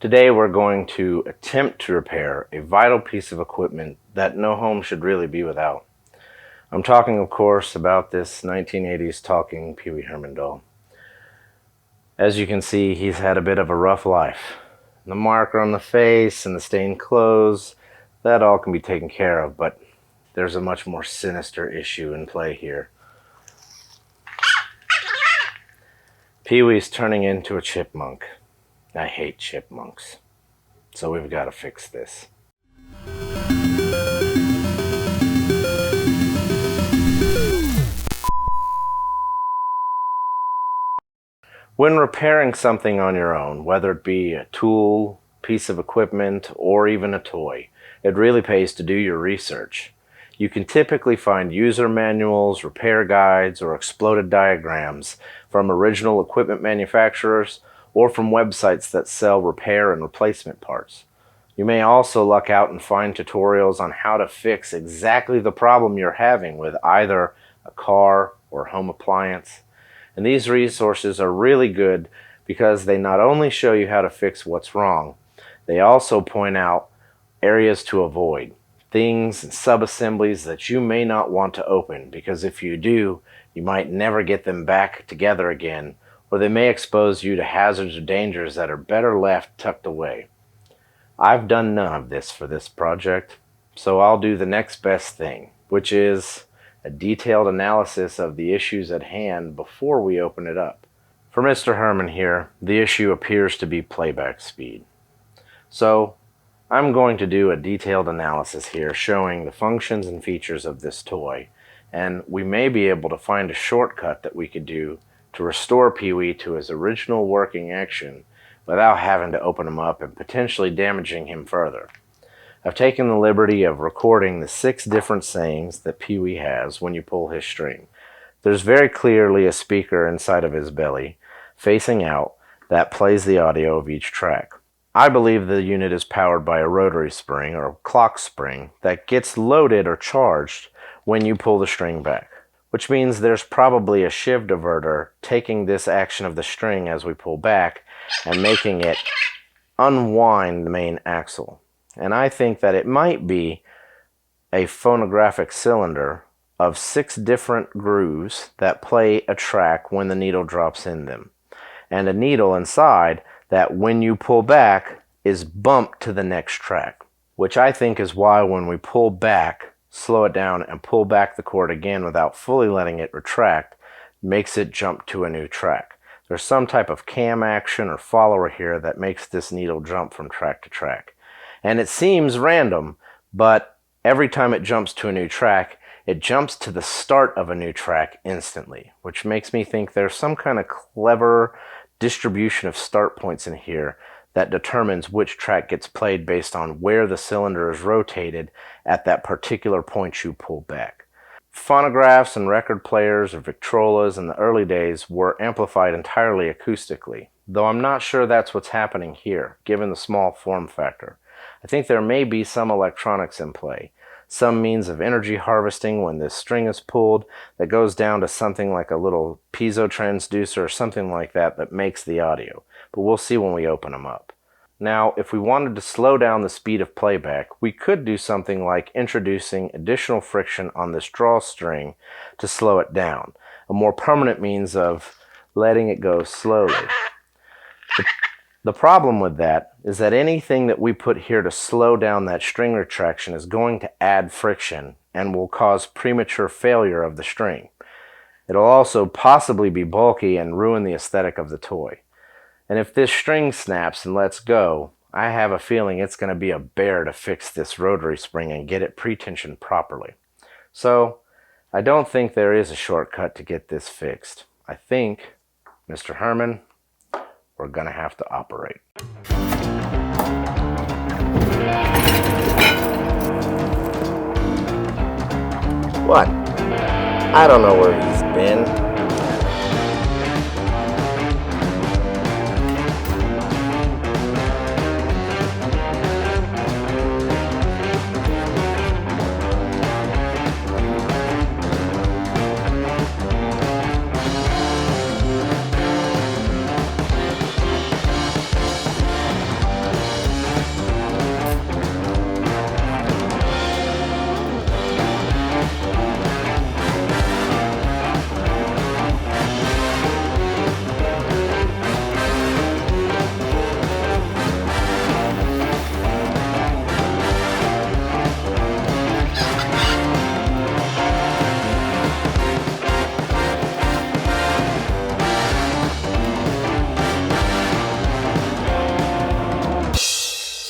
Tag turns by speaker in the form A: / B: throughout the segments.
A: Today we're going to attempt to repair a vital piece of equipment that no home should really be without. I'm talking, of course, about this 1980s talking Pee Wee Herman doll. As you can see, he's had a bit of a rough life. The marker on the face and the stained clothes, that all can be taken care of, but there's a much more sinister issue in play here. Pee Wee's turning into a chipmunk. I hate chipmunks. So we've got to fix this. When repairing something on your own, whether it be a tool, piece of equipment, or even a toy, it really pays to do your research. You can typically find user manuals, repair guides, or exploded diagrams from original equipment manufacturers or from websites that sell repair and replacement parts. You may also luck out and find tutorials on how to fix exactly the problem you're having with either a car or home appliance. And these resources are really good because they not only show you how to fix what's wrong, they also point out areas to avoid, things and sub-assemblies that you may not want to open, because if you do, you might never get them back together again, or they may expose you to hazards or dangers that are better left tucked away. I've done none of this for this project, so I'll do the next best thing, which is a detailed analysis of the issues at hand before we open it up. For Mr. Herman here, the issue appears to be playback speed. So I'm going to do a detailed analysis here showing the functions and features of this toy, and we may be able to find a shortcut that we could do to restore Pee Wee to his original working action without having to open him up and potentially damaging him further. I've taken the liberty of recording the 6 different sayings that Pee Wee has when you pull his string. There's very clearly a speaker inside of his belly, facing out, that plays the audio of each track. I believe the unit is powered by a rotary spring or clock spring that gets loaded or charged when you pull the string back, which means there's probably a shift diverter taking this action of the string as we pull back and making it unwind the main axle. And I think that it might be a phonographic cylinder of 6 different grooves that play a track when the needle drops in them, and a needle inside that when you pull back is bumped to the next track, which I think is why when we pull back, slow it down and pull back the cord again without fully letting it retract, makes it jump to a new track. There's some type of cam action or follower here that makes this needle jump from track to track. And it seems random, but every time it jumps to a new track, it jumps to the start of a new track instantly, which makes me think there's some kind of clever distribution of start points in here that determines which track gets played based on where the cylinder is rotated at that particular point you pull back. Phonographs and record players or Victrolas in the early days were amplified entirely acoustically, though I'm not sure that's what's happening here, given the small form factor. I think there may be some electronics in play, some means of energy harvesting when this string is pulled that goes down to something like a little piezo transducer or something like that that makes the audio, but we'll see when we open them up. Now, if we wanted to slow down the speed of playback, we could do something like introducing additional friction on this drawstring to slow it down, a more permanent means of letting it go slowly. The problem with that is that anything that we put here to slow down that string retraction is going to add friction and will cause premature failure of the string. It'll also possibly be bulky and ruin the aesthetic of the toy. And if this string snaps and lets go, I have a feeling it's going to be a bear to fix this rotary spring and get it pre-tensioned properly. So, I don't think there is a shortcut to get this fixed. I think, Mr. Herman, we're going to have to operate. What? I don't know where he's been.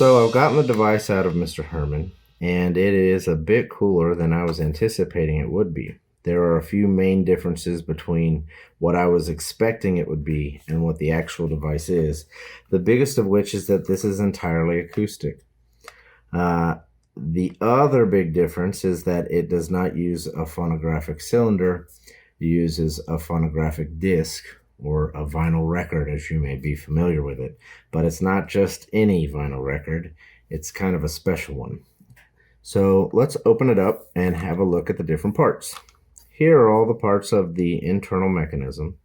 A: So I've gotten the device out of Mr. Herman, and it is a bit cooler than I was anticipating it would be. There are a few main differences between what I was expecting it would be and what the actual device is. The biggest of which is that this is entirely acoustic. The other big difference is that it does not use a phonographic cylinder. It uses a phonographic disc, or a vinyl record, as you may be familiar with it. But it's not just any vinyl record. It's kind of a special one. So let's open it up and have a look at the different parts. Here are all the parts of the internal mechanism.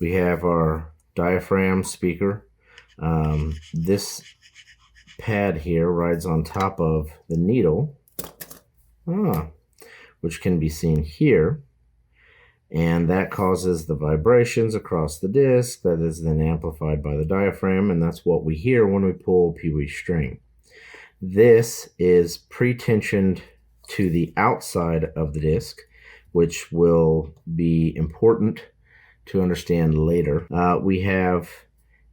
A: We have our diaphragm speaker. This pad here rides on top of the needle, which can be seen here. And that causes the vibrations across the disc that is then amplified by the diaphragm, and that's what we hear when we pull Pee-wee's string. This is pre-tensioned to the outside of the disc, which will be important to understand later. We have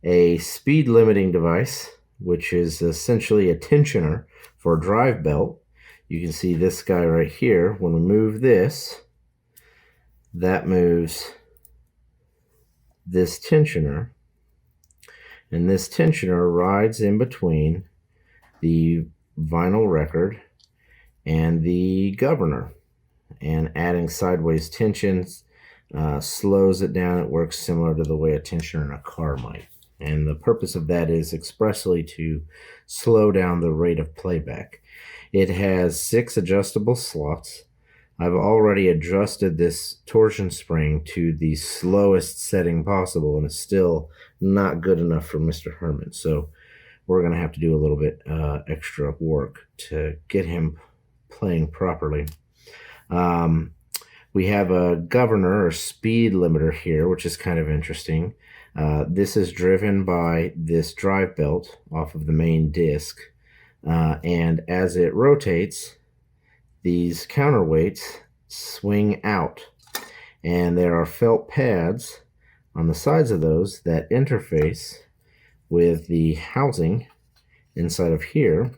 A: a speed limiting device, which is essentially a tensioner for a drive belt. You can see this guy right here. When we move this, that moves this tensioner, and this tensioner rides in between the vinyl record and the governor, and adding sideways tensions slows it down. It works similar to the way a tensioner in a car might, and the purpose of that is expressly to slow down the rate of playback. It has 6 adjustable slots. I've already adjusted this torsion spring to the slowest setting possible, and it's still not good enough for Mr. Herman. So we're going to have to do a little bit extra work to get him playing properly. We have a governor or speed limiter here, which is kind of interesting. This is driven by this drive belt off of the main disc, and as it rotates, these counterweights swing out, and there are felt pads on the sides of those that interface with the housing inside of here,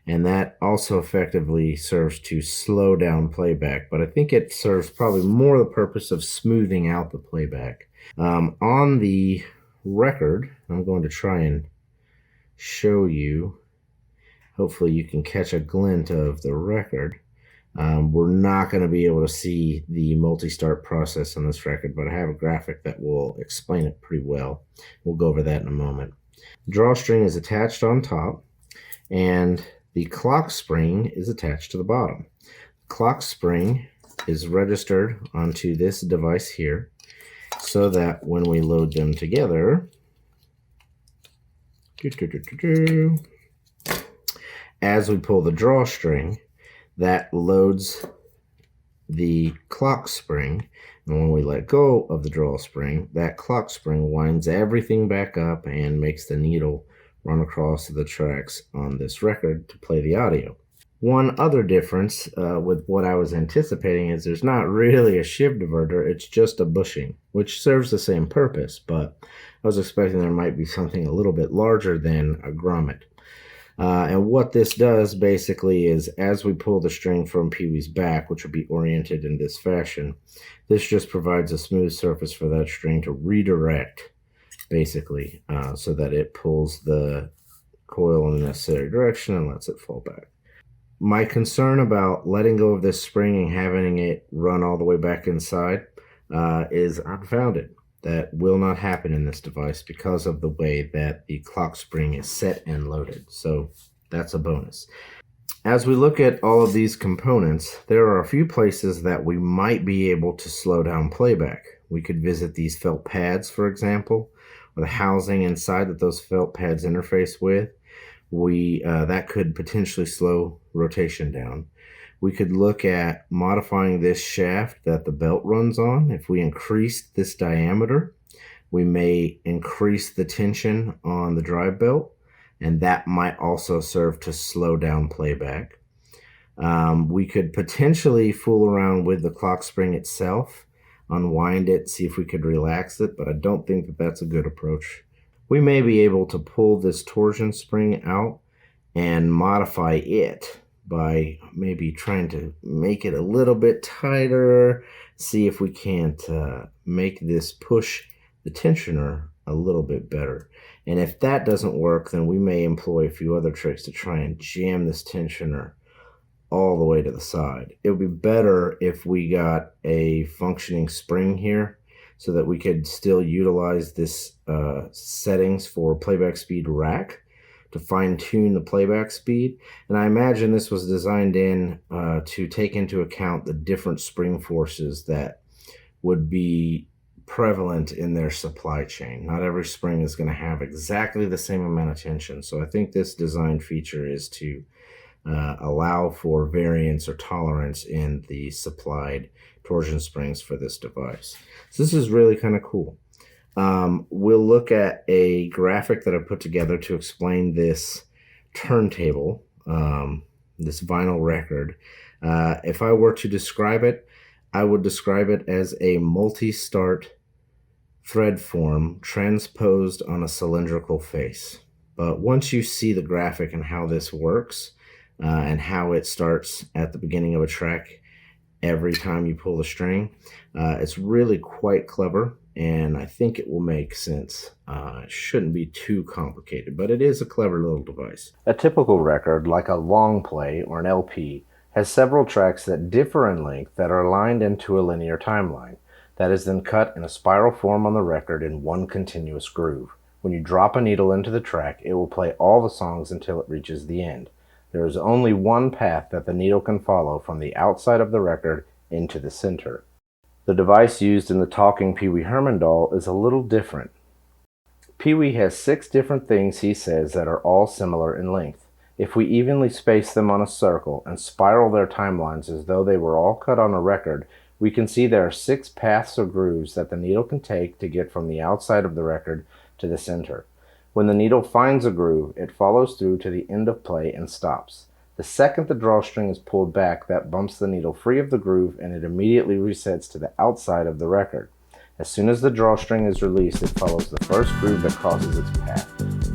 A: and that also effectively serves to slow down playback, but I think it serves probably more the purpose of smoothing out the playback. On the record, I'm going to try and show you. Hopefully you can catch a glint of the record. We're not going to be able to see the multi-start process on this record, but I have a graphic that will explain it pretty well. We'll go over that in a moment. Drawstring is attached on top, and the clock spring is attached to the bottom. Clock spring is registered onto this device here, so that when we load them together, as we pull the drawstring, that loads the clock spring, and when we let go of the drawspring, that clock spring winds everything back up and makes the needle run across the tracks on this record to play the audio. One other difference with what I was anticipating is there's not really a shiv diverter, it's just a bushing, which serves the same purpose, but I was expecting there might be something a little bit larger than a grommet. And what this does basically is, as we pull the string from Pee-wee's back, which will be oriented in this fashion, this just provides a smooth surface for that string to redirect, basically, so that it pulls the coil in the necessary direction and lets it fall back. My concern about letting go of this spring and having it run all the way back inside is unfounded. That will not happen in this device because of the way that the clock spring is set and loaded. So that's a bonus. As we look at all of these components, there are a few places that we might be able to slow down playback. We could visit these felt pads, for example, or the housing inside that those felt pads interface with. That could potentially slow rotation down. We could look at modifying this shaft that the belt runs on. If we increase this diameter, we may increase the tension on the drive belt, and that might also serve to slow down playback. We could potentially fool around with the clock spring itself, unwind it, see if we could relax it, but I don't think that that's a good approach. We may be able to pull this torsion spring out and modify it by maybe trying to make it a little bit tighter, see if we can't make this push the tensioner a little bit better. And if that doesn't work, then we may employ a few other tricks to try and jam this tensioner all the way to the side. It would be better if we got a functioning spring here so that we could still utilize this settings for playback speed rack to fine-tune the playback speed. And I imagine this was designed in to take into account the different spring forces that would be prevalent in their supply chain. Not every spring is going to have exactly the same amount of tension. So I think this design feature is to allow for variance or tolerance in the supplied torsion springs for this device. So this is really kind of cool. We'll look at a graphic that I put together to explain this turntable, this vinyl record. If I were to describe it, I would describe it as a multi-start thread form transposed on a cylindrical face. But once you see the graphic and how this works, and how it starts at the beginning of a track every time you pull the string, it's really quite clever, and I think it will make sense. It shouldn't be too complicated, but it is a clever little device. A typical record, like a long play or an LP, has several tracks that differ in length that are aligned into a linear timeline that is then cut in a spiral form on the record in one continuous groove. When you drop a needle into the track, it will play all the songs until it reaches the end. There is only one path that the needle can follow from the outside of the record into the center. The device used in the talking Pee Wee Herman doll is a little different. Pee Wee has 6 different things he says that are all similar in length. If we evenly space them on a circle and spiral their timelines as though they were all cut on a record, we can see there are 6 paths or grooves that the needle can take to get from the outside of the record to the center. When the needle finds a groove, it follows through to the end of play and stops. The second the drawstring is pulled back, that bumps the needle free of the groove and it immediately resets to the outside of the record. As soon as the drawstring is released, it follows the first groove that crosses its path.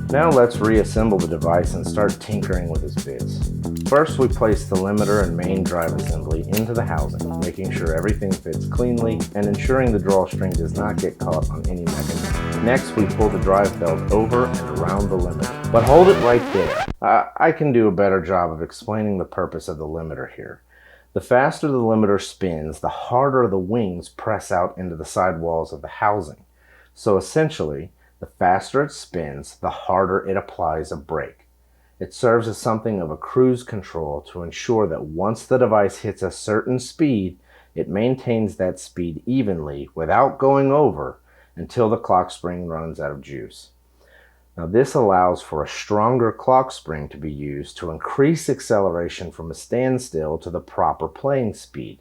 A: Now let's reassemble the device and start tinkering with its bits. First, we place the limiter and main drive assembly into the housing, making sure everything fits cleanly and ensuring the drawstring does not get caught on any mechanism. Next, we pull the drive belt over and around the limiter. But hold it right there. I can do a better job of explaining the purpose of the limiter here. The faster the limiter spins, the harder the wings press out into the sidewalls of the housing. So essentially, the faster it spins, the harder it applies a brake. It serves as something of a cruise control to ensure that once the device hits a certain speed, it maintains that speed evenly without going over until the clock spring runs out of juice. Now this allows for a stronger clock spring to be used to increase acceleration from a standstill to the proper playing speed.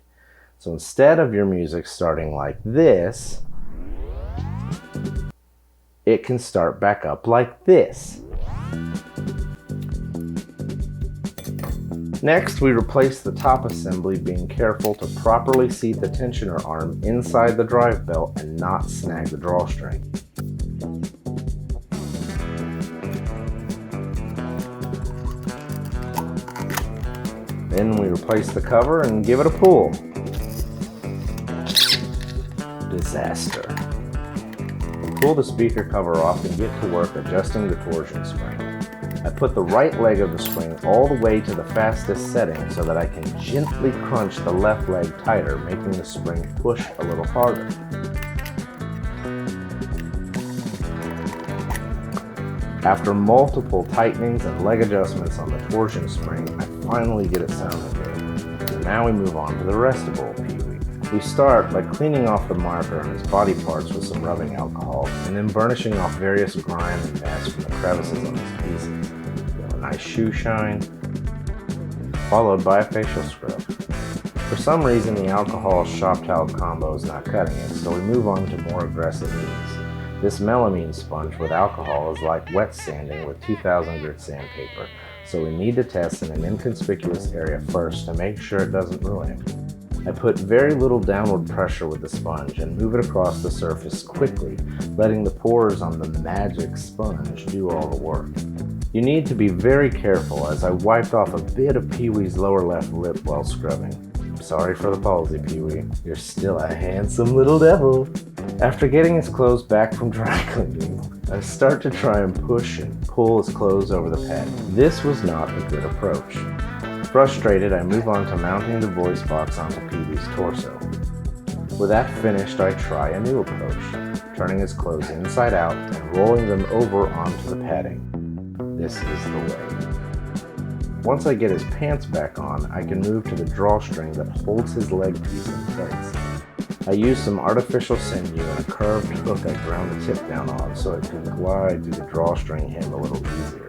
A: So instead of your music starting like this, it can start back up like this. Next, we replace the top assembly, being careful to properly seat the tensioner arm inside the drive belt and not snag the drawstring. Then we replace the cover and give it a pull. Disaster. Pull the speaker cover off and get to work adjusting the torsion spring. I put the right leg of the spring all the way to the fastest setting so that I can gently crunch the left leg tighter, making the spring push a little harder. After multiple tightenings and leg adjustments on the torsion spring, I finally get it sounding good. And now we move on to the rest of old Pee Wee. We start by cleaning off the marker on his body parts with some rubbing alcohol, and then burnishing off various grime and mess from the crevices on his pieces. A nice shoe shine, followed by a facial scrub. For some reason, the alcohol-shop towel combo is not cutting it, so we move on to more aggressive means. This melamine sponge with alcohol is like wet sanding with 2000 grit sandpaper, so we need to test in an inconspicuous area first to make sure it doesn't ruin it. I put very little downward pressure with the sponge and move it across the surface quickly, letting the pores on the magic sponge do all the work. You need to be very careful, as I wiped off a bit of Pee-wee's lower left lip while scrubbing. Sorry for the palsy, Pee-wee. You're still a handsome little devil. After getting his clothes back from dry cleaning, I start to try and push and pull his clothes over the pad. This was not a good approach. Frustrated, I move on to mounting the voice box onto Pee-wee's torso. With that finished, I try a new approach, turning his clothes inside out and rolling them over onto the padding. This is the way. Once I get his pants back on, I can move to the drawstring that holds his leg piece in place. I use some artificial sinew and a curved hook I ground the tip down on so it can glide through the drawstring hem a little easier.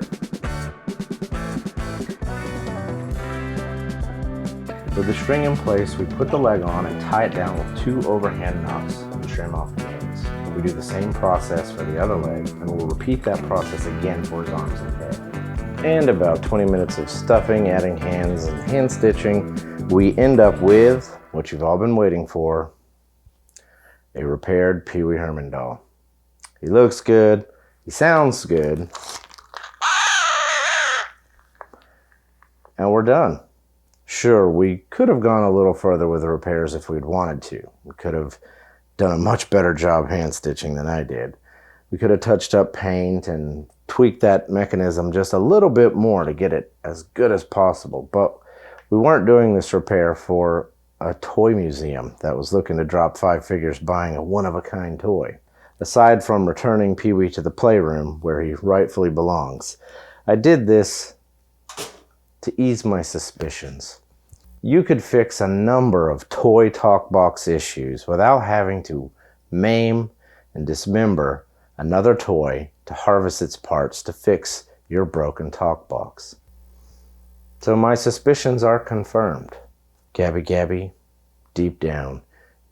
A: With the string in place, we put the leg on and tie it down with 2 overhand knots and trim off the ends. We do the same process for the other leg, and we'll repeat that process again for his arms and head. And about 20 minutes of stuffing, adding hands and hand stitching, we end up with what you've all been waiting for, a repaired Pee-wee Herman doll. He looks good, he sounds good, and we're done. Sure, we could have gone a little further with the repairs if we'd wanted to. We could have done a much better job hand stitching than I did. We could have touched up paint and tweaked that mechanism just a little bit more to get it as good as possible, but we weren't doing this repair for a toy museum that was looking to drop 5 figures buying a one-of-a-kind toy. Aside from returning Pee-wee to the playroom where he rightfully belongs, I did this to ease my suspicions. You could fix a number of toy talk box issues without having to maim and dismember another toy to harvest its parts to fix your broken talk box. So my suspicions are confirmed. Gabby, deep down,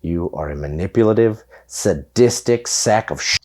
A: you are a manipulative, sadistic sack of shit.